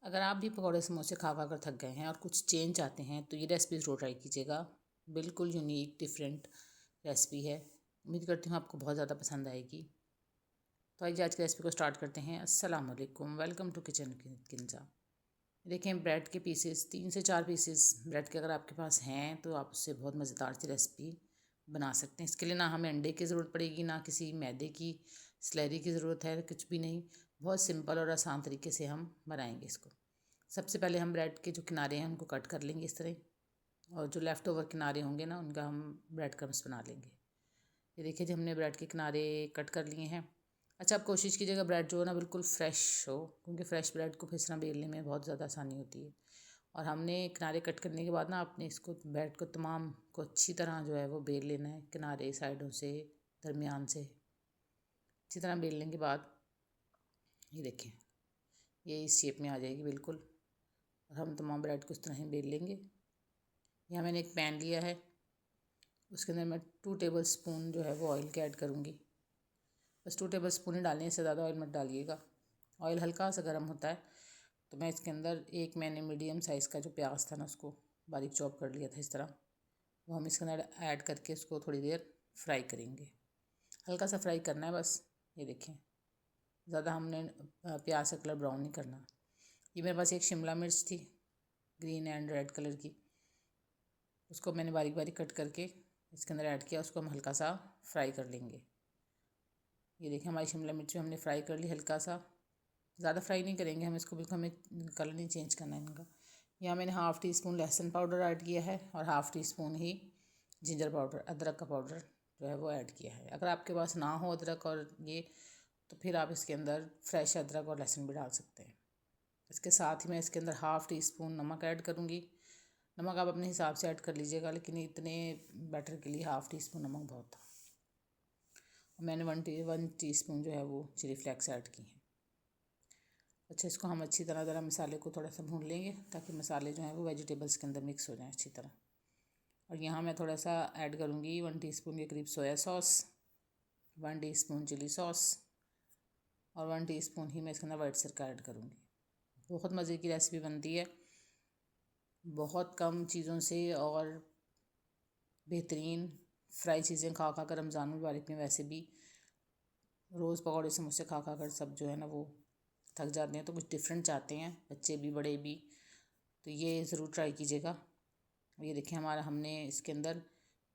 अगर आप भी पकौड़े समोसे खा खा कर थक गए हैं और कुछ चेंज चाहते हैं तो ये रेसिपी ज़रूर ट्राई कीजिएगा। बिल्कुल यूनिक डिफरेंट रेसिपी है। उम्मीद करती हूँ आपको बहुत ज़्यादा पसंद आएगी। तो आइए आज की रेसिपी को स्टार्ट करते हैं। अस्सलाम वालेकुम, वेलकम टू किचन किंजा। देखें, ब्रेड के पीसेस 3 से 4 पीसेस ब्रेड के अगर आपके पास हैं तो आप उससे बहुत मज़ेदार सी रेसिपी बना सकते हैं। इसके लिए ना हमें अंडे की ज़रूरत पड़ेगी, ना किसी मैदे की स्लैरी की ज़रूरत है, कुछ भी नहीं। बहुत सिंपल और आसान तरीके से हम बनाएंगे इसको। सबसे पहले हम ब्रेड के जो किनारे हैं उनको कट कर लेंगे इस तरह, और जो लेफ़्ट ओवर किनारे होंगे ना उनका हम ब्रेड क्रम्स बना लेंगे। ये देखिए जी, हमने ब्रेड के किनारे कट कर लिए हैं। अच्छा, आप कोशिश कीजिएगा ब्रेड जो है ना बिल्कुल फ्रेश हो, क्योंकि फ़्रेश ब्रेड को फिसना बेलने में बहुत ज़्यादा आसानी होती है। और हमने किनारे कट करने के बाद ना आपने इसको ब्रेड को तमाम को अच्छी तरह जो है वो बेल लेना है, किनारे साइडों से दरमियान से अच्छी तरह बेलने के बाद ये देखें, ये इस शेप में आ जाएगी बिल्कुल। और हम तमाम ब्रेड को इस तरह ही बेल लेंगे। यहाँ मैंने एक पैन लिया है, उसके अंदर मैं 2 टेबल स्पून जो है वो ऑयल के ऐड करूँगी। बस 2 टेबल स्पून ही डालें, इससे ज़्यादा ऑयल मत डालिएगा। ऑयल हल्का सा गर्म होता है तो मैं इसके अंदर एक मैंने मीडियम साइज़ का जो प्याज था ना उसको बारीक चॉप कर लिया था इस तरह, वो हम इसके अंदर ऐड करके उसको थोड़ी देर फ्राई करेंगे। हल्का सा फ्राई करना है बस। ये देखें, ज़्यादा हमने प्याज का कलर ब्राउन नहीं करना। ये मेरे पास एक शिमला मिर्च थी, ग्रीन एंड रेड कलर की, उसको मैंने बारीक बारीक कट करके इसके अंदर ऐड किया। उसको हम हल्का सा फ्राई कर लेंगे। ये देखिए, हमारी शिमला मिर्च हमने फ्राई कर ली हल्का सा, ज़्यादा फ्राई नहीं करेंगे हम इसको, बिल्कुल हमें कलर नहीं चेंज करना है इनका। यहाँ मैंने हाफ़ टी स्पून लहसुन पाउडर ऐड किया है और हाफ़ टी स्पून ही जिंजर पाउडर, अदरक का पाउडर जो है वो ऐड किया है। अगर आपके पास ना हो अदरक और ये, तो फिर आप इसके अंदर फ्रेश अदरक और लहसुन भी डाल सकते हैं। इसके साथ ही मैं इसके अंदर हाफ़ टी स्पून नमक ऐड करूँगी। नमक आप अपने हिसाब से ऐड कर लीजिएगा, लेकिन इतने बैटर के लिए हाफ़ टी स्पून नमक बहुत था। मैंने 1 टीस्पून जो है वो चिली फ्लेक्स ऐड की हैं। अच्छा, इसको हम अच्छी तरह ज़रा मसाले को थोड़ा सा भून लेंगे ताकि मसाले जो हैं वो वेजिटेबल्स के अंदर मिक्स हो जाएं अच्छी तरह। और यहाँ मैं थोड़ा सा ऐड करूँगी 1 टीस्पून के करीब soya sauce, 1 teaspoon chilli sauce और 1 टीस्पून ही मैं इसके अंदर वाइट सिरका ऐड करूँगी। बहुत मज़े की रेसिपी बनती है, बहुत कम चीज़ों से और बेहतरीन। फ्राई चीज़ें खा खा कर रमज़ान मुबारक में वैसे भी रोज़ पकौड़े समोसे खा खा कर सब जो है ना वो थक जाते हैं, तो कुछ डिफरेंट चाहते हैं बच्चे भी बड़े भी, तो ये ज़रूर ट्राई कीजिएगा। ये देखिए, हमारा हमने इसके अंदर,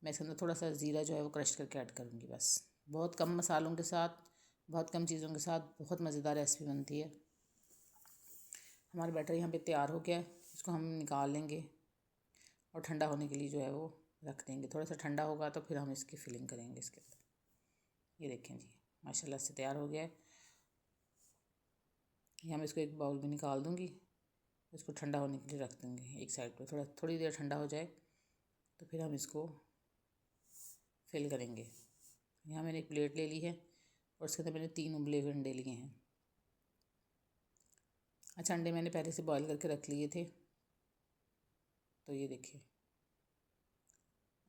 मैं इसके अंदर थोड़ा सा ज़ीरा जो है वो क्रश करके ऐड करूँगी बस। बहुत कम मसालों के साथ, बहुत कम चीज़ों के साथ बहुत मज़ेदार रेसिपी बनती है। हमारा बैटर यहाँ पे तैयार हो गया है, इसको हम निकाल लेंगे और ठंडा होने के लिए जो है वो रख देंगे। थोड़ा सा ठंडा होगा तो फिर हम इसकी फिलिंग करेंगे इसके अंदर। ये देखें जी, माशाल्लाह से तैयार हो गया है। ये हम इसको एक बाउल में निकाल दूँगी, इसको ठंडा होने के लिए रख देंगे एक साइड पर। थोड़ी देर ठंडा हो जाए तो फिर हम इसको फिल करेंगे। यहाँ मैंने एक प्लेट ले ली है और उसके अंदर मैंने 3 उबले हुए अंडे लिए हैं। अच्छा, अंडे मैंने पहले से बॉईल करके रख लिए थे। तो ये देखिए,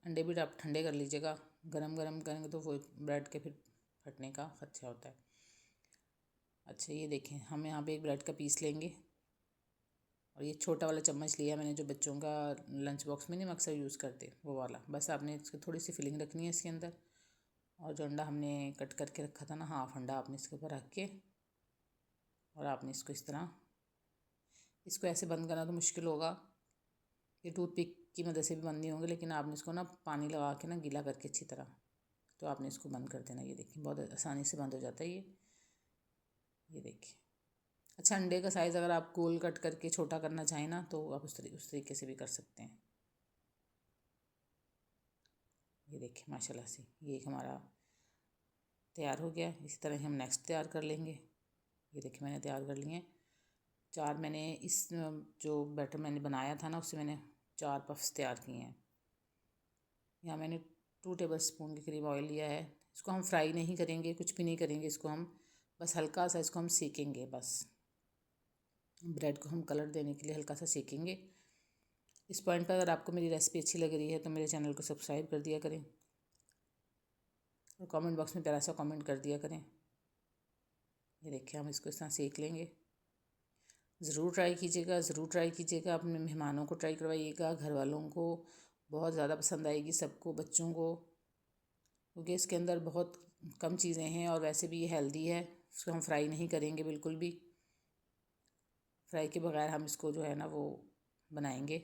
अंडे भी आप ठंडे कर लीजिएगा, गरम गरम करेंगे तो वो ब्रेड के फिर फटने का खदशा होता है। अच्छा, ये देखें, हम यहाँ पे एक ब्रेड का पीस लेंगे और ये छोटा वाला चम्मच लिया मैंने, जो बच्चों का लंच बॉक्स में नहीं हम अक्सर यूज़ करते वो वाला। बस आपने इसकी थोड़ी सी फिलिंग रखनी है इसके अंदर, और जो अंडा हमने कट करके रखा था ना, हाफ अंडा आपने इसके ऊपर रख के, और आपने इसको इस तरह, इसको ऐसे बंद करना तो मुश्किल होगा, ये टूथपिक की मदद से भी बंद नहीं होंगे, लेकिन आपने इसको ना पानी लगा के ना गीला करके अच्छी तरह, तो आपने इसको बंद कर देना। ये देखिए, बहुत आसानी से बंद हो जाता है ये देखिए। अच्छा, अंडे का साइज़ अगर आप गोल कट करके छोटा करना चाहें ना तो आप उस तरीके से भी कर सकते हैं। ये देखिए, माशाल्लाह से ये एक हमारा तैयार हो गया। इसी तरह ही हम नेक्स्ट तैयार कर लेंगे। ये देखिए, मैंने तैयार कर लिए हैं 4। मैंने इस जो बैटर मैंने बनाया था ना उससे मैंने 4 पफ्स तैयार किए हैं। यहाँ मैंने 2 टेबल स्पून के करीब ऑयल लिया है। इसको हम फ्राई नहीं करेंगे, कुछ भी नहीं करेंगे, इसको हम बस हल्का सा इसको हम सेकेंगे। बस ब्रेड को हम कलर देने के लिए हल्का सा सेकेंगे। इस पॉइंट पर अगर आपको मेरी रेसिपी अच्छी लग रही है तो मेरे चैनल को सब्सक्राइब कर दिया करें और कमेंट बॉक्स में प्यारा सा कमेंट कर दिया करें। ये देखिए, हम इसको इस तरह सेक लेंगे। ज़रूर ट्राई कीजिएगा, ज़रूर ट्राई कीजिएगा। अपने मेहमानों को ट्राई करवाइएगा, घर वालों को बहुत ज़्यादा पसंद आएगी, सबको, बच्चों को, क्योंकि इसके अंदर बहुत कम चीज़ें हैं और वैसे भी ये हेल्दी है। इसको हम फ्राई नहीं करेंगे बिल्कुल भी, फ्राई के बगैर हम इसको जो है ना वो बनाएंगे।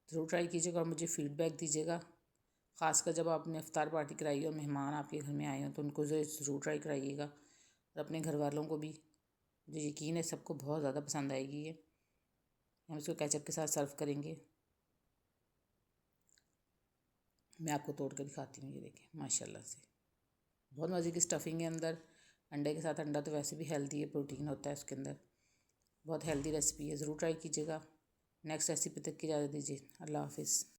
ज़रूर ट्राई कीजिएगा और मुझे फ़ीडबैक दीजिएगा। ख़ासकर जब आपने इफ्तार पार्टी कराई और मेहमान आपके घर में आए हों तो उनको ज़रूर ट्राई कराइएगा, और अपने घर वालों को भी। मुझे यकीन है सबको बहुत ज़्यादा पसंद आएगी ये। हम इसको केचप के साथ सर्व करेंगे। मैं आपको तोड़ कर दिखाती हूँ, ये देखें माशाल्लाह से बहुत मज़े की स्टफिंग है अंदर। अंडे के साथ, अंडा तो वैसे भी हेल्दी है, प्रोटीन होता है उसके अंदर। बहुत हेल्दी रेसिपी है, ज़रूर ट्राई कीजिएगा। नेक्स्ट रेसिपी तक की इजाज़त दीजिए। अल्लाह हाफिज़।